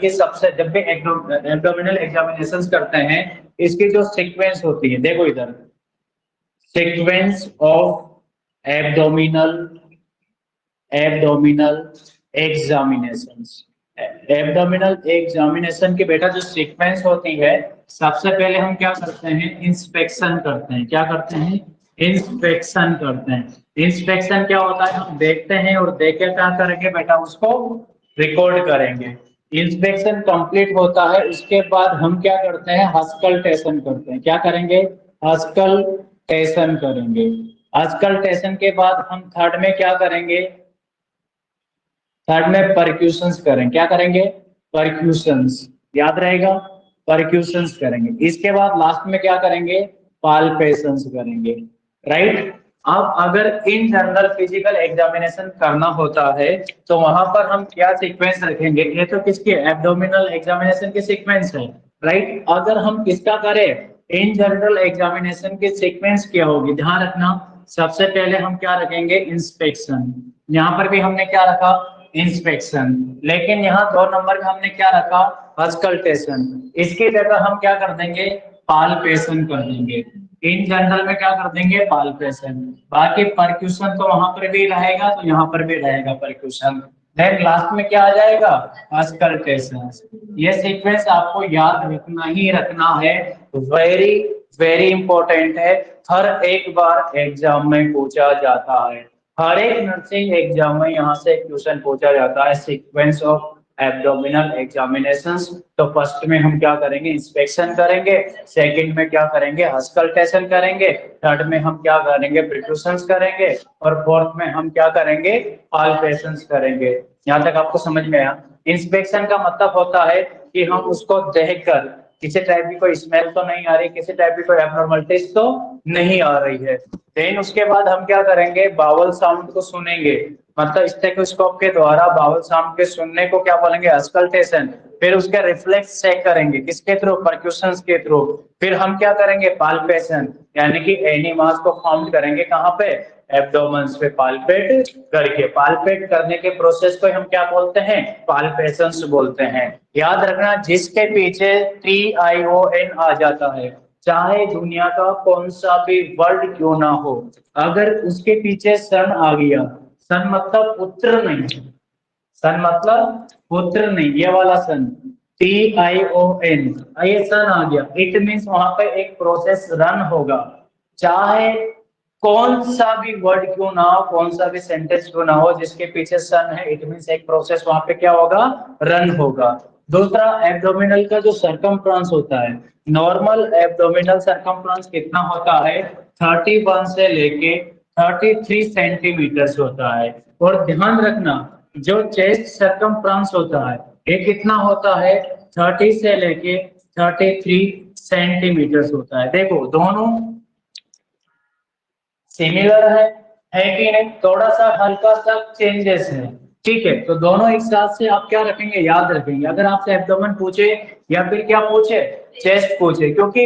कि सबसे जब भी एब्डोमिनल एग्जामिनेशंस करते हैं, इसकी जो सीक्वेंस होती है, देखो इधर sequence of abdominal abdominal examinations. Abdominal examination की बेटा जो सीक्वेंस होती है, सबसे पहले हम क्या करते हैं, इंस्पेक्शन करते हैं। क्या करते हैं? इंस्पेक्शन करते हैं। इंस्पेक्शन क्या होता है? हम देखते हैं और देख के क्या करेंगे बेटा, उसको रिकॉर्ड करेंगे। इंस्पेक्शन कंप्लीट होता है, उसके बाद हम क्या करते हैं, हस्कल्टेशन करते हैं। क्या करेंगे? हस्कल्टेशन करेंगे। हस्कल्टेशन के बाद हम थर्ड में क्या करेंगे? थर्ड में परक्यूशंस करेंगे। क्या करेंगे? परक्यूशंस, याद रहेगा, परक्यूशंस करेंगे। इसके बाद लास्ट में क्या करेंगे? पाल्पेशंस करेंगे। राइट। अब अगर इन जनरल फिजिकल एग्जामिनेशन करना होता है तो वहां पर हम क्या सीक्वेंस रखेंगे? ये तो किसकी एब्डोमिनल एग्जामिनेशन की सीक्वेंस है, राइट। अगर हम किसका करें, इन जनरल एग्जामिनेशन की सीक्वेंस क्या होगी, ध्यान रखना। सबसे पहले हम क्या रखेंगे? इंस्पेक्शन। यहाँ पर भी हमने क्या रखा? इंस्पेक्शन। लेकिन यहाँ 2 नंबर में हमने क्या रखा? हस्कल्टेशन। इसकी जगह हम क्या कर देंगे? पाल्पेशन कर देंगे। इन जनरल में क्या कर देंगे? पाल्पेशन। बाकी परक्यूशन तो वहां पर भी रहेगा, तो यहाँ पर भी रहेगा परक्यूशन। देन लास्ट में क्या आ जाएगा? हस्कल्टेशन। ये सीक्वेंस आपको याद रखना ही रखना है, वेरी वेरी इंपॉर्टेंट है। हर एक बार एग्जाम में पूछा जाता है, हर एक नर्सिंग एग्जाम में यहाँ से क्वेश्चन पूछा जाता है, सीक्वेंस ऑफ एब्डोमिनल एग्जामिनेशंस। तो फर्स्ट में हम क्या करेंगे? इंस्पेक्शन करेंगे। सेकंड में क्या करेंगे? हस्कल्टेशन करेंगे। थर्ड में हम क्या करेंगे? प्रिक्यूशंस करेंगे। और फोर्थ में हम क्या करेंगे? पाल्पेशंस करेंगे। यहाँ तक आपको समझ में आया? इंस्पेक्शन का मतलब होता है कि हम उसको देखकर, किसी टाइप की कोई स्मेल तो नहीं आ रही, किसी टाइप की कोई एब्नॉर्मलिटीज तो नहीं आ रही है। देन उसके बाद हम क्या करेंगे? बावल साउंड को सुनेंगे, मतलब स्टेथोस्कोप के द्वारा बावल साउंड के सुनने को क्या बोलेंगे? अस्कल्टेशन। फिर उसके रिफ्लेक्स चेक करेंगे, किसके थ्रू? परक्यूशंस के थ्रू। फिर हम क्या करेंगे? पाल्पेशन, यानी कि एनी मास को काउंट करेंगे। कहाँ पे? एब्डोमेन पे पाल्पेट करके। पाल्पेट करने के प्रोसेस को हम क्या बोलते हैं? पाल्पेशंस बोलते हैं। याद रखना, जिसके पीछे TION आ जाता है, चाहे दुनिया का कौन सा भी वर्ड क्यों ना हो, अगर उसके पीछे सन आ गया, सन मतलब पुत्र नहीं, सन मतलब पुत्र नहीं, ये वाला सन, TION, ये सन आ गया, इट मीन्स वहां पे एक प्रोसेस रन होगा। चाहे कौन सा भी वर्ड क्यों ना हो, कौन सा भी सेंटेंस क्यों ना हो, जिसके पीछे सन है, इट मीन्स एक प्रोसेस वहां पे क्या होगा? रन होगा। दूसरा, एब्डोमिनल का जो सरकमफ्रेंस होता है, नॉर्मल एब्डोमिनल सरकमफ्रेंस कितना होता है? 31 से लेके 33 सेंटीमीटर होता है। और ध्यान रखना, जो चेस्ट सरकमफ्रेंस होता है, ये कितना होता है? 30 से लेके 33 सेंटीमीटर होता है। देखो दोनों सिमिलर है कि नहीं? थोड़ा सा हल्का सा चेंजेस है, ठीक है। तो दोनों एक साथ से आप क्या रखेंगे? याद रखेंगे। अगर आपसे एब्डोमेन पूछे या फिर क्या पूछे? चेस्ट पूछे, क्योंकि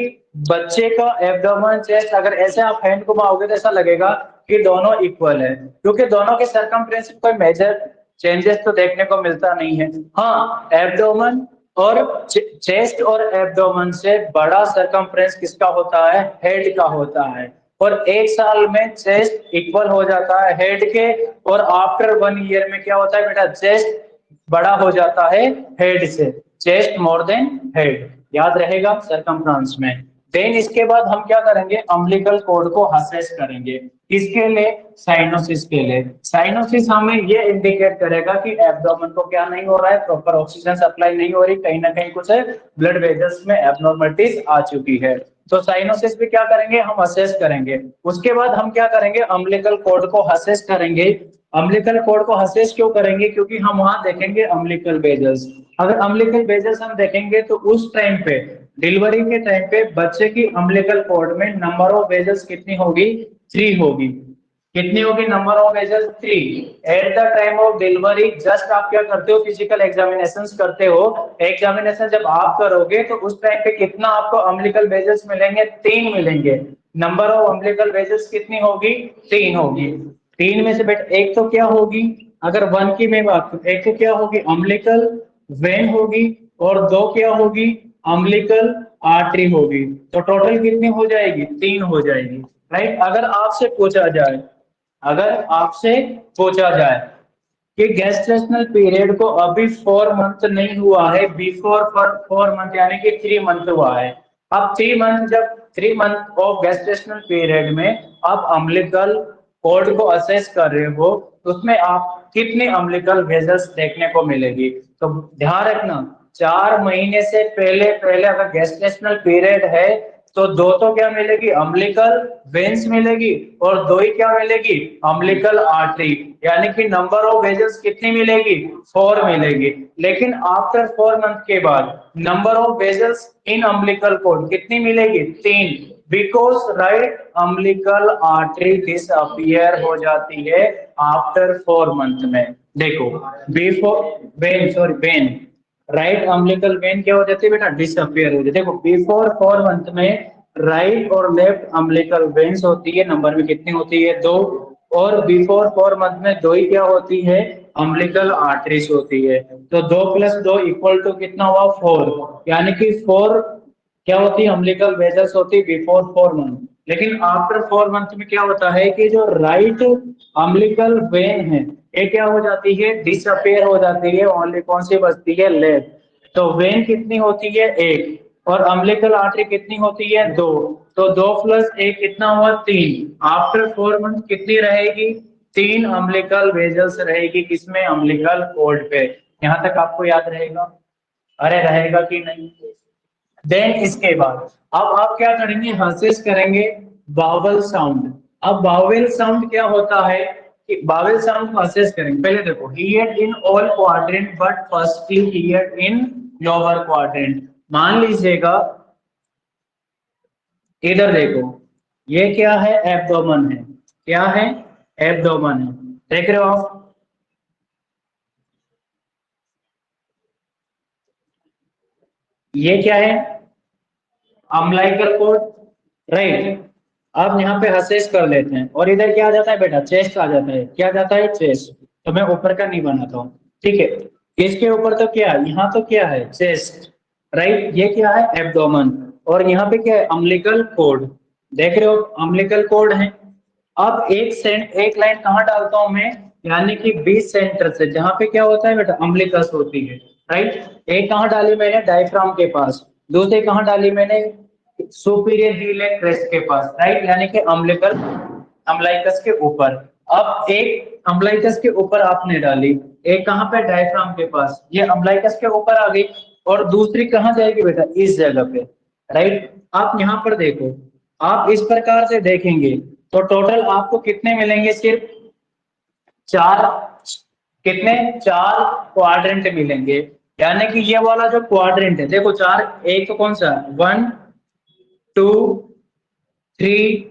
बच्चे का एब्डोमेन चेस्ट अगर ऐसे आप हैंड घुमाओगे तो ऐसा लगेगा कि दोनों इक्वल है, क्योंकि दोनों के सरकमफ्रेंस में कोई मेजर चेंजेस तो देखने को मिलता नहीं है। हाँ, एब्डोमेन और चेस्ट और एब्डोमेन से बड़ा सरकमफ्रेंस किसका होता है? हेड का होता है। और एक साल में चेस्ट इक्वल हो जाता है हेड के, और आफ्टर 1 ईयर में क्या होता है बेटा? चेस्ट बड़ा हो जाता है हेड से, चेस्ट मोर देन हेड, याद रहेगा सरकमफ्रेंस में। देन इसके बाद हम क्या करेंगे? अम्बिलिकल कॉर्ड को असेस करेंगे। किसके लिए? साइनोसिस के लिए। साइनोसिस हमें ये इंडिकेट करेगा कि एब्डोमेन को क्या नहीं हो रहा है? प्रॉपर ऑक्सीजन सप्लाई नहीं हो रही, कहीं ना कहीं कुछ ब्लड वेजल्स में एब्नॉर्मलिटीज आ चुकी है। तो साइनोसिस भी क्या करेंगे? हम असेस करेंगे। उसके बाद हम क्या करेंगे? अम्बिलिकल कॉर्ड को असेस करेंगे। अम्बिलिकल कॉर्ड को असेस क्यों करेंगे? क्योंकि हम वहां देखेंगे अम्बिलिकल वेजल्स। अगर अम्बिलिकल वेजल्स हम देखेंगे तो उस टाइम पे, डिलीवरी के टाइम पे, बच्चे की अम्बिलिकल कॉर्ड में नंबर ऑफ वेजल्स कितनी होगी? 3 होगी। कितनी होगी number of vessels? 3। At the time of delivery just आप क्या करते हो? फिजिकल एग्जामिनेशंस करते हो। एग्जामिनेशन जब आप करोगे तो उस टाइम पे कितना आपको अम्बिलिकल वेजल्स मिलेंगे? 3 मिलेंगे। नंबर ऑफ अम्बिलिकल वेजल्स कितनी होगी? 3 होगी। 3 में से बेटा एक तो क्या होगी? अगर 1 की मैं बात करूं, एक तो क्या होगी? अम्बिलिकल वेन होगी, और 2 क्या होगी, अम्बिलिकल आर्टरी होगी। तो टोटल कितनी हो जाएगी, 3 हो जाएगी। राइट। अगर आपसे पूछा जाए कि गेस्टेशनल पीरियड को अभी 4 मंथ नहीं हुआ है, बिफोर 4 मंथ यानी कि 3 मंथ हुआ है। अब 3 मंथ ऑफ गेस्टेशनल पीरियड में आप अम्बिलिकल कॉर्ड को असेस कर रहे हो, तो उसमें आप कितने अम्बिलिकल वेजल्स देखने को मिलेगी। तो ध्यान रखना, 4 महीने से पहले पहले अगर गेस्टेशनल पीरियड है तो 2 तो क्या मिलेगी, अम्बिलिकल वेन्स मिलेगी, और 2 ही क्या मिलेगी, अम्बिलिकल आर्टरी। यानी कि नंबर ऑफ वेजल्स कितनी मिलेगी, 4 मिलेगी। लेकिन आफ्टर 4 मंथ के बाद number of vessels in umbilical cord कितनी मिलेगी, 3, because right umbilical artery disappear हो जाती है आफ्टर 4 मंथ में। देखो, before when right umbilical vein क्या हो जाती है बेटा, डिसअपियर हो जाती है। देखो, बिफोर 4 मंथ में राइट और लेफ्ट अम्बिलिकल वेन्स होती है, नंबर में कितनी होती है, 2, और बिफोर 4 मंथ में 2 ही क्या होती है, अम्बिलिकल आर्टरीज होती है। तो 2 + 2 = कितना हुआ, 4, यानी कि 4 क्या होती है, अम्बिलिकल वेजल्स होती है बिफोर 4 मंथ। लेकिन आफ्टर 4 मंथ में क्या होता है कि जो राइट अम्बिलिकल वेन है ये क्या हो जाती है, डिसअपियर हो जाती है। ओनली कौन सी बचती है, लेफ्ट। तो वेन कितनी होती है, 1, और अम्बिलिकल आर्टरी कितनी होती है, 2। तो 2 + 1 कितना हुआ, 3। आफ्टर 4 मंथ कितनी रहेगी, 3 अम्बिलिकल वेजल्स रहेगी, किसमें, अम्बिलिकल कॉर्ड पे। यहाँ तक आपको याद रहेगा, अरे रहेगा कि नहीं। देन इसके बाद अब आप क्या करेंगे, हंसेस करेंगे बावल साउंड। अब बावल साउंड क्या होता है कि बावल साउंड को हंसेस करेंगे। पहले देखो, heard in all quadrant but firstly heard in lower quadrant. मान लीजिएगा, इधर देखो, ये क्या है, एब्डोमेन है। क्या है, एब्डोमेन है। देख रहे हो आप, ये क्या है, अम्बिलिकल कॉर्ड, राइट। अब यहाँ पे हसेस कर लेते हैं, और इधर क्या आ जाता है बेटा, चेस्ट आ जाता है। क्या जाता है, चेस्ट। तो मैं ऊपर का नहीं बनाता हूँ, ठीक है। इसके ऊपर तो क्या, यहाँ तो क्या है, चेस्ट, राइट। ये क्या है, एब्डोमेन, और यहाँ पे क्या है, अम्बिलिकल कॉर्ड। देख रहे हो, अम्बिलिकल कॉर्ड है। अब एक लाइन कहाँ डालता हूं मैं, यानी कि बीच सेंटर से, जहां पे क्या होता है बेटा, अम्बिलिकस होती है, राइट। एक कहाँ डाली मैंने, डायफ्राम के पास। दूसरी कहाँ डाली मैंने, सुपीरियर हीलियक क्रेस्ट के पास, राइट, यानी कि अम्बिलिकस के ऊपर। अब एक अम्बिलिकस के ऊपर आपने डाली, एक कहाँ पे, डायफ्राम के पास, ये अम्बिलिकस के ऊपर आ गई। और दूसरी कहाँ जाएगी बेटा, इस जगह पे, राइट। आप यहाँ पर देखो, आप इस प्रकार से देखेंगे तो टोटल आपको कितने मिलेंगे, सिर्फ 4, कितने, 4 क्वाड्रेंट मिलेंगे। यानी कि ये वाला जो क्वाड्रेंट है, देखो 4, एक तो कौन सा, 1, 2, 3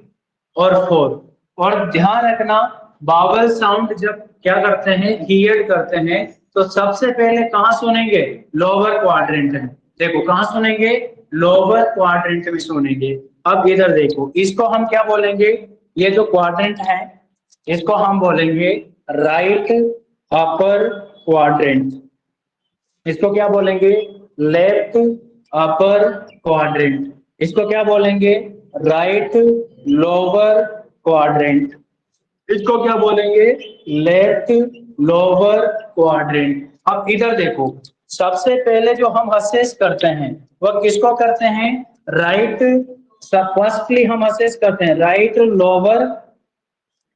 और 4। और ध्यान रखना, बावल साउंड जब क्या करते हैं, हियर करते हैं, तो सबसे पहले कहाँ सुनेंगे, लोअर क्वाड्रेंट में। देखो कहाँ सुनेंगे, लोअर क्वाड्रेंट में सुनेंगे। अब इधर देखो, इसको हम क्या बोलेंगे, ये जो क्वाड्रेंट है इसको हम बोलेंगे राइट अपर क्वाड्रेंट। इसको क्या बोलेंगे, लेफ्ट अपर क्वाड्रेंट। इसको क्या बोलेंगे, राइट लोअर क्वाड्रेंट। इसको क्या बोलेंगे, लेफ्ट लोअर क्वाड्रेंट। अब इधर देखो, सबसे पहले जो हम असेस करते हैं वह किसको करते हैं, राइट। फर्स्टली हम असेस करते हैं राइट लोअर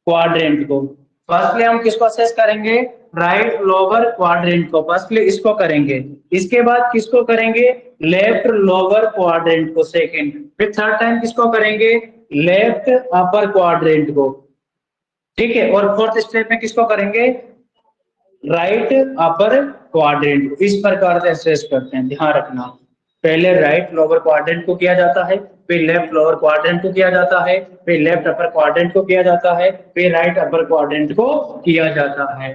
क्वाड्रेंट को। फर्स्टली हम किसको असेस करेंगे, राइट लोअर क्वाड्रेंट को, फर्स्टली इसको करेंगे। इसके बाद किसको करेंगे, लेफ्ट लोअर क्वाड्रेंट को सेकंड। फिर थर्ड टाइम किसको करेंगे, लेफ्ट अपर क्वाड्रेंट को, ठीक है। और फोर्थ स्टेप में किसको करेंगे, राइट अपर क्वाड्रेंट। इस प्रकार से असेस करते हैं, ध्यान रखना। पहले राइट लोअर क्वाड्रेंट को किया जाता है, फिर लेफ्ट लोअर क्वाड्रेंट को किया जाता है, फिर लेफ्ट अपर क्वाड्रेंट को किया जाता है, फिर राइट अपर क्वाड्रेंट को किया जाता है।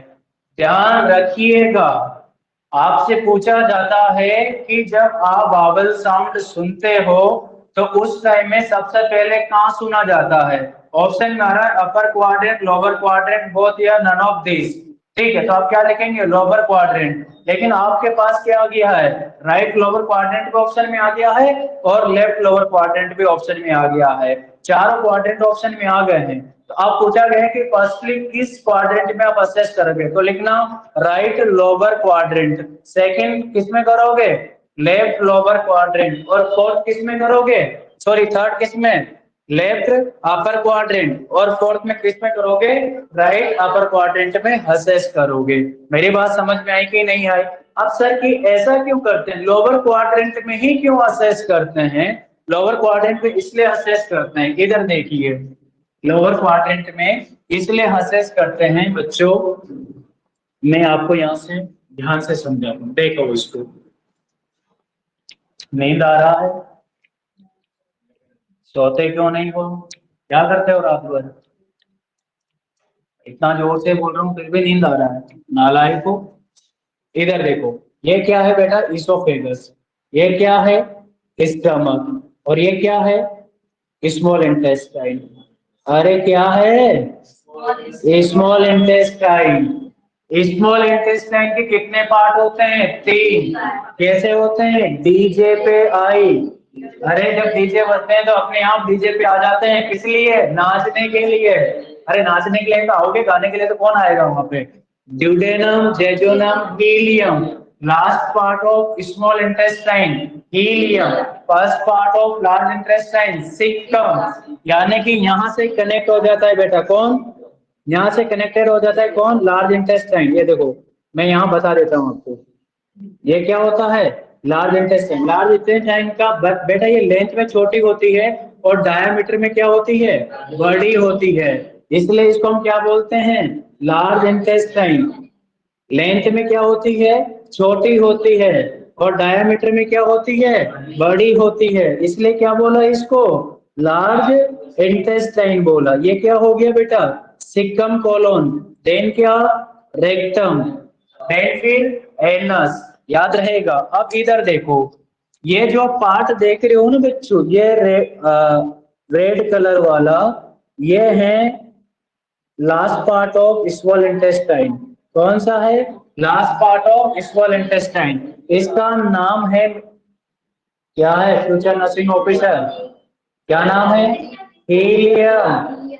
ध्यान रखिएगा, आपसे पूछा जाता है कि जब आप बावल साउंड सुनते हो तो उस टाइम में सबसे पहले कहाँ सुना जाता है। ऑप्शन में आ रहा है upper quadrant, lower quadrant, both या नन ऑफ दिस। ठीक है, तो आप क्या लिखेंगे, लोअर क्वाड्रेंट। लेकिन आपके पास क्या आ गया है, राइट लोअर क्वाड्रेंट भी ऑप्शन में आ गया है और लेफ्ट लोअर क्वाड्रेंट भी ऑप्शन में आ गया है, चारों क्वाड्रेंट ऑप्शन में आ गए हैं। तो आप पूछा गया है कि फर्स्टली किस क्वाड्रेंट में आप असेस करोगे, तो लिखना राइट लोअर क्वाड्रेंट, सेकंड किस में करोगे, लेफ्ट लोअर क्वाड्रेंट, और फोर्थ किस में करोगे, सॉरी थर्ड किस में, लेफ्ट अपर क्वाड्रेंट, और फोर्थ में किस में करोगे, राइट अपर क्वाड्रेंट में असेस करोगे। मेरी बात समझ में आई कि नहीं आई? अब सर कि ऐसा क्यों करते हैं, लोअर क्वाड्रेंट में ही क्यों असेस करते हैं, लोअर क्वाड्रेंट में इसलिए असेस करते हैं, इधर देखिए, लोअर क्वाड्रेंट में इसलिए असेस करते हैं बच्चों, मैं आपको यहाँ से ध्यान से समझाता हूँ, देखो इसको, नींद आ रहा है, सोते क्यों नहीं हो, क्या करते हो रात भर, इतना जोर से बोल रहा हूँ फिर भी नींद आ रहा है, नालायक को। इधर देखो, ये क्या है बेटा, इसोफेगस, ये क्या है, स्टमक, और ये क्या है, स्मॉल इंटेस्टाइन। अरे क्या है, स्मॉल इंटेस्टाइन। स्मॉल इंटेस्टाइन के कितने पार्ट होते हैं, तीन। कैसे होते हैं, डीजे पे आई। अरे जब डीजे बजते हैं तो अपने आप डीजे पे आ जाते हैं, किस लिए, नाचने के लिए। अरे नाचने के लिए तो आओगे, गाने के लिए तो कौन आएगा वहां पे। Duodenum, jejunum, ileum, last part of small intestine, ileum, first part of large intestine, caecum. यानी कि यहाँ से कनेक्ट हो जाता है बेटा कौन, यहाँ से कनेक्टेड हो जाता है कौन, लार्ज इंटेस्टाइन। ये देखो मैं यहाँ बता देता हूँ आपको, ये क्या होता है, लार्ज इंटेस्टाइन। लार्ज इंटेस्टाइन का बेटा ये लेंथ में छोटी होती है और डायमीटर में क्या होती है, बड़ी होती है, इसलिए इसको हम क्या बोलते हैं, लार्ज इंटेस्टाइन। लेंथ में क्या होती है, छोटी होती है, और डायमीटर में क्या होती है, बड़ी होती है, इसलिए क्या बोला इसको, लार्ज इंटेस्टाइन बोला। ये क्या हो गया बेटा, सिक्कम कोलोन, देन क्या, रेक्टम, देन फिर एनस, याद रहेगा। अब इधर देखो, ये जो पार्ट देख रहे हो ना बच्चों, ये रेड कलर वाला, ये है last part of small intestine. कौन सा है, last part of small intestine. इसका नाम है, क्या है, फ्यूचर नर्सिंग ऑफिसर, क्या नाम है, हीलियम।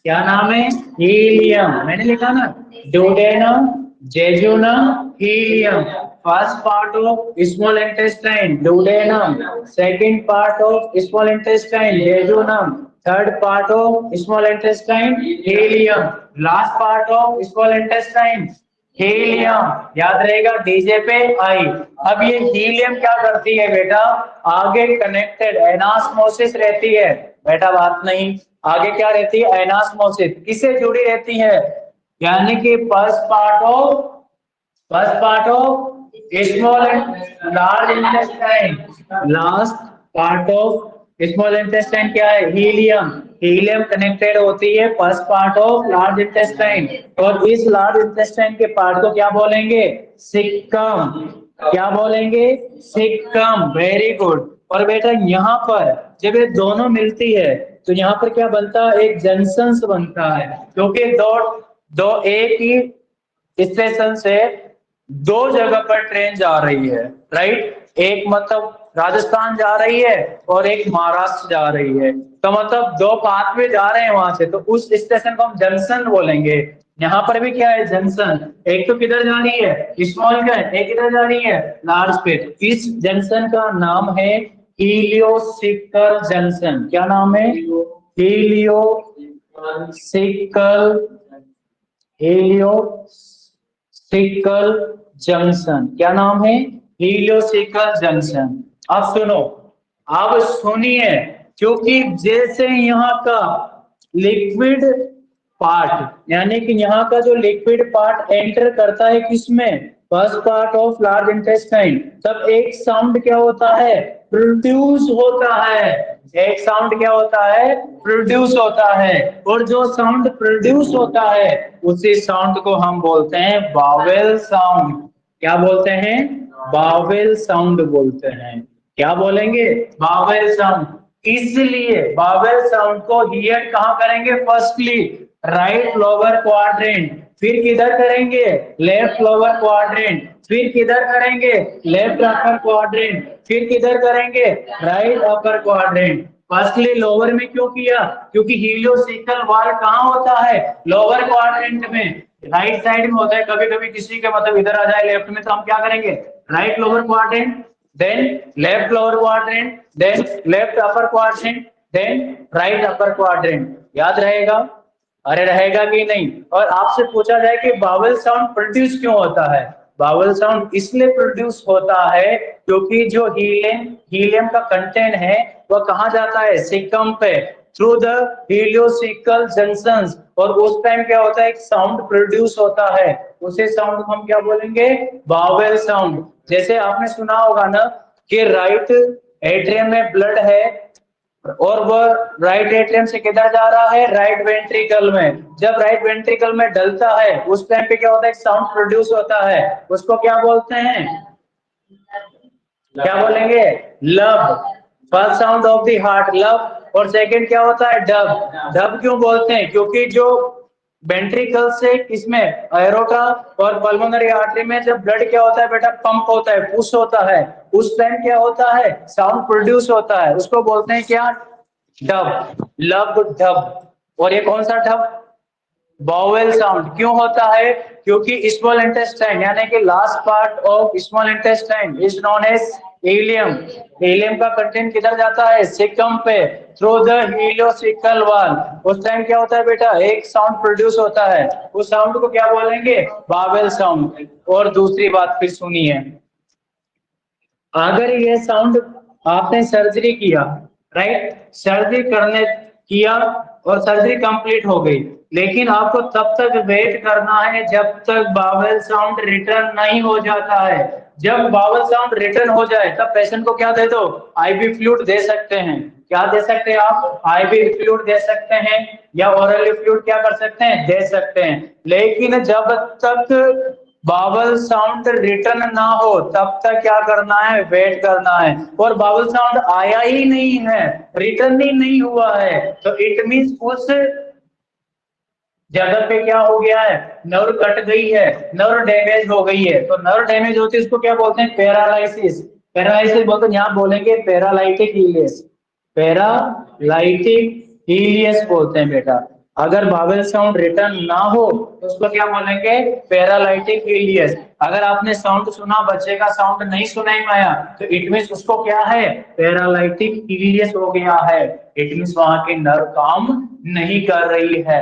क्या नाम है, हीलियम, मैंने लिखा ना, duodenum, jejunum, helium. First part of small intestine duodenum, second part of small intestine jejunum, third part of small intestine helium, last part of small intestine helium. याद रहेगा, डीजे पे आई। अब ये हीलियम क्या करती है बेटा, आगे कनेक्टेड एनास्मोसिस रहती है बेटा, बात नहीं, आगे क्या रहती है, एनास्मोसिस, किससे जुड़ी रहती है, यानी कि first part of small large intestine, last part of small intestine क्या है, हीलियम। हीलियम कनेक्टेड होती है first part of large intestine, और इस लार्ज इंटेस्टाइन के पार्ट को क्या बोलेंगे, सिक्कम। क्या बोलेंगे, सिक्कम, वेरी गुड। और बेटा यहाँ पर जब ये दोनों मिलती है तो यहाँ पर क्या बनता है, एक जंक्शन बनता है, क्योंकि दो दो एक ही स्टेशन से दो जगह पर ट्रेन जा रही है, राइट, एक मतलब राजस्थान जा रही है और एक महाराष्ट्र जा रही है, तो मतलब दो पाथ में जा रहे हैं वहां से, तो उस स्टेशन को हम जंक्शन बोलेंगे। यहाँ पर भी क्या है, जंक्शन, एक तो किधर जा रही है, स्मॉल का, एक किधर जा रही है, लार्ज पे। इस जंक्शन का नाम है हीलियोसिकल जंक्शन। क्या नाम है, हीलियोसिकल, हीलियोसिकल जंक्शन। क्या नाम है, हीलियोसिकल जंक्शन। अब सुनो, अब सुनिए, क्योंकि जैसे यहाँ का लिक्विड पार्ट, यानी कि यहाँ का जो लिक्विड पार्ट एंटर करता है किसमें, first part of large intestine, तब एक साउंड क्या होता है, प्रोड्यूस होता है। एक साउंड क्या होता है, प्रोड्यूस होता है, और जो साउंड प्रोड्यूस होता है उसी साउंड को हम बोलते हैं वावेल साउंड। क्या बोलते हैं, वावेल साउंड बोलते हैं। क्या बोलेंगे, वावेल साउंड। इसलिए वावेल साउंड को हियर कहाँ करेंगे, फर्स्टली राइट लोअर क्वाड्रेंट, फिर किधर करेंगे, लेफ्ट लोअर क्वाड्रेंट, फिर किधर करेंगे, लेफ्ट अपर क्वाड्रेंट, फिर किधर करेंगे, right upper quadrant. Firstly lower में क्यों किया, क्योंकि हीलियोसिकल वाल कहाँ होता है, लोअर क्वाड्रेंट में, राइट साइड में होता है। कभी कभी किसी के मतलब इधर आ जाए लेफ्ट में, तो हम क्या करेंगे, right lower quadrant, then left lower quadrant, then left upper quadrant, then right upper quadrant. याद रहेगा, अरे रहेगा कि नहीं। और आपसे पूछा जाए कि बावल साउंड प्रोड्यूस क्यों होता है, बावल साउंड इसलिए प्रोड्यूस होता है क्योंकि जो हीलियम हीलियम का कंटेंट है वह कहाँ जाता है, सिकम पे, थ्रू द हीलियोसिकल जंक्शंस, और उस टाइम क्या होता है, एक साउंड प्रोड्यूस होता है, उसे साउंड को हम क्या बोलेंगे, बावेल साउंड। जैसे आपने सुना होगा ना कि राइट एट्रियम में ब्लड है और वह राइट एट्रियम से किधर जा रहा है, राइट वेंट्रिकल में। जब राइट वेंट्रिकल में डलता है उस टाइम पे क्या होता है, एक साउंड प्रोड्यूस होता है, उसको क्या बोलते हैं, क्या बोलेंगे, लब। First sound of the heart लब, और सेकंड क्या होता है, डब। डब क्यों बोलते हैं, क्योंकि जो वेंट्रिकल से किसमें, एरोटा और पल्मोनरी आर्टरी में जब ब्लड क्या होता है बेटा, पंप होता है, पुश होता है, उस टाइम क्या होता है, साउंड प्रोड्यूस होता है, उसको बोलते हैं क्या, डब, लब डब। और ये कौन सा डब, बावेल साउंड क्यों होता है, क्योंकि स्मॉल इंटेस्टाइन यानी कि last part of small intestine is known as ileum, ileum का कंटेंट किधर जाता है, सिकम पे, थ्रू द हीलियोसिकल वॉल। उस टाइम क्या होता है बेटा, एक साउंड प्रोड्यूस होता है, उस साउंड को क्या बोलेंगे, बावेल साउंड। और दूसरी बात फिर सुनिए, अगर ये साउंड आपने सर्जरी किया, राइट, सर्जरी करने किया और सर्जरी कंप्लीट हो गई, लेकिन आपको तब तक वेट करना है जब तक बावल साउंड रिटर्न नहीं हो जाता है। जब बावल साउंड रिटर्न हो जाए तब पेशेंट को क्या दे दो, आईवी फ्लूइड दे सकते हैं। क्या दे सकते हैं आप, आईवी फ्लूइड दे सकते हैं, या ओरली फ्लूइड क्या कर सकते हैं, दे सकते हैं। लेकिन जब तक बावल साउंड रिटर्न ना हो तब तक क्या करना है, वेट करना है। और बावल साउंड आया ही नहीं है, रिटर्न ही नहीं हुआ है, तो इट मींस उस जगह पे क्या हो गया है, नर्व कट गई है, नर्व डैमेज हो गई है। तो नर्व डैमेज होती है इसको क्या बोलते हैं, पैरालाइसिस। पैरालाइसिस बोलते हैं, यहाँ बोलेंगे पैरालाइटिक इलियस, पैरालाइटिक इलियस बोलते हैं बेटा। अगर बावेल साउंड रिटर्न ना हो तो उसको क्या बोलेंगे, पैरालाइटिक इलियस। अगर आपने साउंड सुना, बच्चे का साउंड नहीं सुनाई में आया, तो इट मींस उसको क्या है, पैरालाइटिक इलियस हो गया है, इट मींस वहां की नर्व काम नहीं कर रही है।